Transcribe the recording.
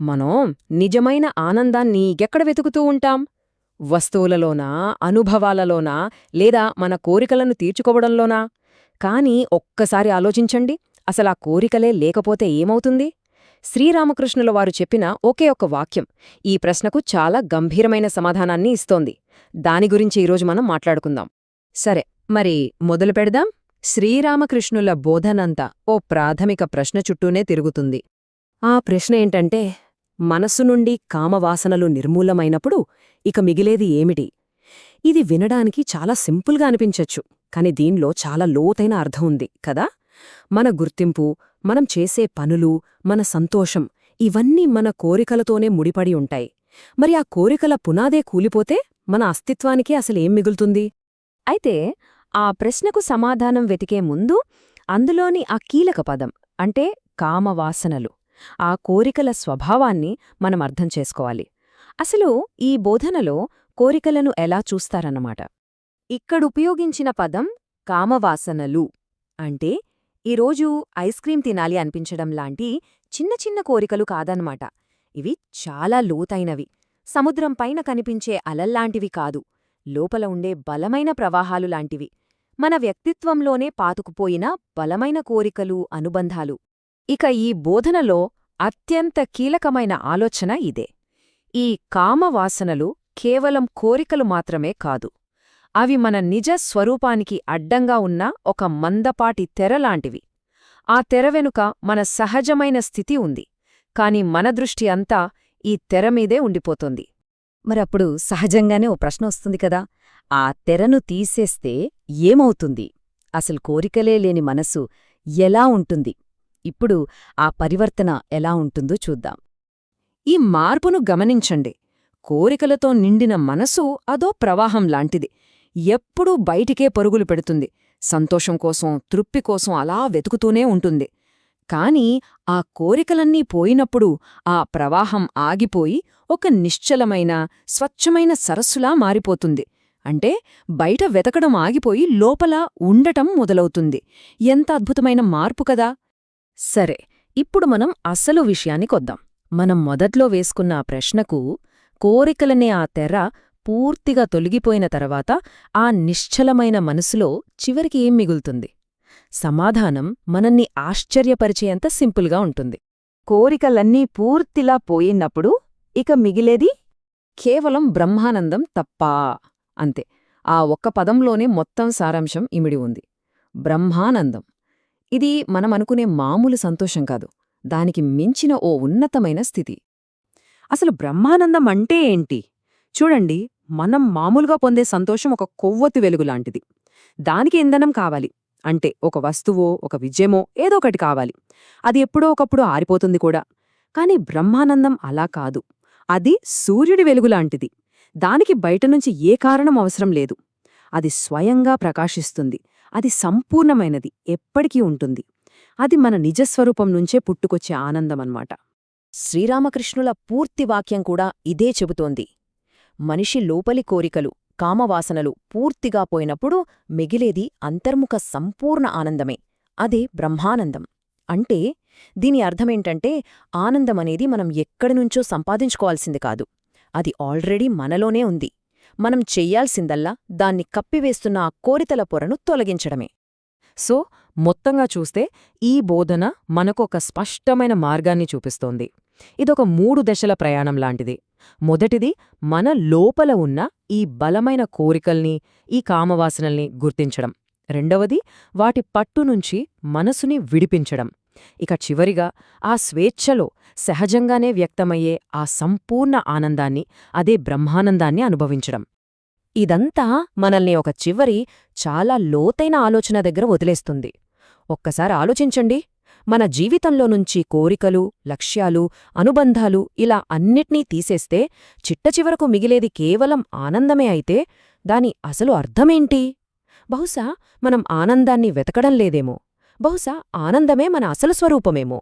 మనం నిజమైన ఆనందాన్ని ఎక్కడ వెతుకుతూ ఉంటాం? వస్తువులలోనా, అనుభవాలలోనా, లేదా మన కోరికలను తీర్చుకోవడంలోనా? కానీ ఒక్కసారి ఆలోచించండి, అసలా కోరికలే లేకపోతే ఏమవుతుంది? శ్రీరామకృష్ణుల వారు చెప్పిన ఒకే ఒక్క వాక్యం ఈ ప్రశ్నకు చాలా గంభీరమైన సమాధానాన్ని ఇస్తోంది. దాని గురించి ఈరోజు మనం మాట్లాడుకుందాం. సరే, మరి మొదలు పెడదాం. శ్రీరామకృష్ణుల బోధనంతా ఓ ప్రాథమిక ప్రశ్న చుట్టూనే తిరుగుతుంది. ఆ ప్రశ్న ఏంటంటే, మనస్సు నుండి కామవాసనలు నిర్మూలమైనప్పుడు ఇక మిగిలేది ఏమిటి? ఇది వినడానికి చాలా సింపుల్గా అనిపించొచ్చు, కాని దీనిలో చాలా లోతైన అర్థం ఉంది కదా. మన గుర్తింపు, మనం చేసే పనులు, మన సంతోషం ఇవన్నీ మన కోరికలతోనే ముడిపడి ఉంటాయి. మరి ఆ కోరికల పునాదే కూలిపోతే మన అస్తిత్వానికి అసలేం మిగులుతుంది? అయితే ఆ ప్రశ్నకు సమాధానం వెతికే ముందు అందులోని ఆ కీలక పదం అంటే కామవాసనలు, ఆ కోరికల స్వభావాన్ని మనం అర్థం చేసుకోవాలి. అసలు ఈ బోధనలో కోరికలను ఎలా చూస్తారన్నమాట. ఇక్కడుపయోగించిన పదం కామవాసనలు అంటే ఈరోజు ఐస్ క్రీం తినాలి అనిపించడం లాంటి చిన్న చిన్న కోరికలు కాదన్నమాట. ఇవి చాలా లోతైనవి, సముద్రం పైన కనిపించే అలల్లాంటివి కాదు, లోపల ఉండే బలమైన ప్రవాహాలు లాంటివి, మన వ్యక్తిత్వంలోనే పాతుకుపోయిన బలమైన కోరికలు, అనుబంధాలు. ఇక ఈ బోధనలో అత్యంత కీలకమైన ఆలోచన ఇదే. ఈ కామవాసనలు కేవలం కోరికలు మాత్రమే కాదు, అవి మన నిజ స్వరూపానికి అడ్డంగా ఉన్న ఒక మందపాటి తెరలాంటివి. ఆ తెర వెనుక మన సహజమైన స్థితి ఉంది, కాని మన దృష్టి అంతా ఈ తెరమీదే ఉండిపోతుంది. మరప్పుడు సహజంగానే ఓ ప్రశ్న వస్తుంది కదా, ఆ తెరను తీసేస్తే ఏమవుతుంది? అసలు కోరికలే లేని మనసు ఎలా ఉంటుంది? ఇప్పుడు ఆ పరివర్తన ఎలా ఉంటుందో చూద్దాం. ఈ మార్పును గమనించండి. కోరికలతో నిండిన మనసు అదో ప్రవాహం లాంటిది, ఎప్పుడూ బయటికే పరుగులు పెడుతుంది, సంతోషం కోసం, తృప్తి కోసం అలా వెతుకుతూనే ఉంటుంది. కాని ఆ కోరికలన్నీ పోయినప్పుడు ఆ ప్రవాహం ఆగిపోయి ఒక నిశ్చలమైన, స్వచ్ఛమైన సరస్సులా మారిపోతుంది. అంటే బయట వెతకడం ఆగిపోయి లోపల ఉండటం మొదలవుతుంది. ఎంత అద్భుతమైన మార్పు కదా. సరే, ఇప్పుడు మనం అసలు విషయానికొద్దాం. మనం మొదట్లో వేసుకున్న ఆ ప్రశ్నకు, కోరికలనే ఆ తెర పూర్తిగా తొలగిపోయిన తర్వాత ఆ నిశ్చలమైన మనసులో చివరికి ఏం మిగులుతుంది? సమాధానం మనల్ని ఆశ్చర్యపరిచేంత సింపుల్గా ఉంటుంది. కోరికలన్నీ పూర్తిలా పోయినప్పుడు ఇక మిగిలేది కేవలం బ్రహ్మానందం తప్పా. అంతే, ఆ ఒక్క పదంలోనే మొత్తం సారాంశం ఇమిడి ఉంది. బ్రహ్మానందం. ఇది మనమనుకునే మామూలు సంతోషం కాదు, దానికి మించిన ఓ ఉన్నతమైన స్థితి. అసలు బ్రహ్మానందం అంటే ఏంటి? చూడండి, మనం మామూలుగా పొందే సంతోషం ఒక కొవ్వొత్తి వెలుగులాంటిది. దానికి ఇంధనం కావాలి, అంటే ఒక వస్తువో, ఒక విజయమో ఏదో ఒకటి కావాలి. అది ఎప్పుడో ఒకప్పుడు ఆరిపోతుంది కూడా. కాని బ్రహ్మానందం అలా కాదు. అది సూర్యుడి వెలుగులాంటిది. దానికి బయటనుంచి ఏ కారణం అవసరం లేదు. అది స్వయంగా ప్రకాశిస్తుంది. అది సంపూర్ణమైనది, ఎప్పటికీ ఉంటుంది. అది మన నిజస్వరూపం నుంచే పుట్టుకొచ్చే ఆనందమన్నమాట. శ్రీరామకృష్ణుల పూర్తి వాక్యం కూడా ఇదే చెబుతోంది. మనిషి లోపలి కోరికలు, కామవాసనలు పూర్తిగా పోయినప్పుడు మిగిలేది అంతర్ముఖ సంపూర్ణ ఆనందమే. అదే బ్రహ్మానందం. అంటే దీని అర్థమేంటంటే, ఆనందమనేది మనం ఎక్కడినుంచో సంపాదించుకోవాల్సింది కాదు, అది ఆల్రెడీ మనలోనే ఉంది. మనం చెయ్యాల్సిందల్లా దాన్ని కప్పివేస్తున్న ఆ కోరికల పొరను తొలగించడమే. సో మొత్తంగా చూస్తే ఈ బోధన మనకొక స్పష్టమైన మార్గాన్ని చూపిస్తోంది. ఇదొక 3 దశల ప్రయాణం లాంటిది. మొదటిది, మన లోపల ఉన్న ఈ బలమైన కోరికల్ని, ఈ కామవాసనల్ని గుర్తించడం. రెండవది, వాటి పట్టునుంచి మనసుని విడిపించడం. ఇక చివరిగా, ఆ స్వేచ్ఛలో సహజంగానే వ్యక్తమయ్యే ఆ సంపూర్ణ ఆనందాన్ని, అదే బ్రహ్మానందాన్ని అనుభవించడం. ఇదంతా మనల్ని ఒక చివరి, చాలా లోతైన ఆలోచన దగ్గర వదిలేస్తుంది. ఒక్కసారి ఆలోచించండి, మన జీవితంలో నుంచి కోరికలు, లక్ష్యాలు, అనుబంధాలు ఇలా అన్నిట్నీ తీసేస్తే చిట్టచివరకు మిగిలేది కేవలం ఆనందమే అయితే దాని అసలు అర్థమేంటి? బహుశా మనం ఆనందాన్ని వెతకడం లేదేమో, బహుశా ఆనందమే మన అసలు స్వరూపమేమో.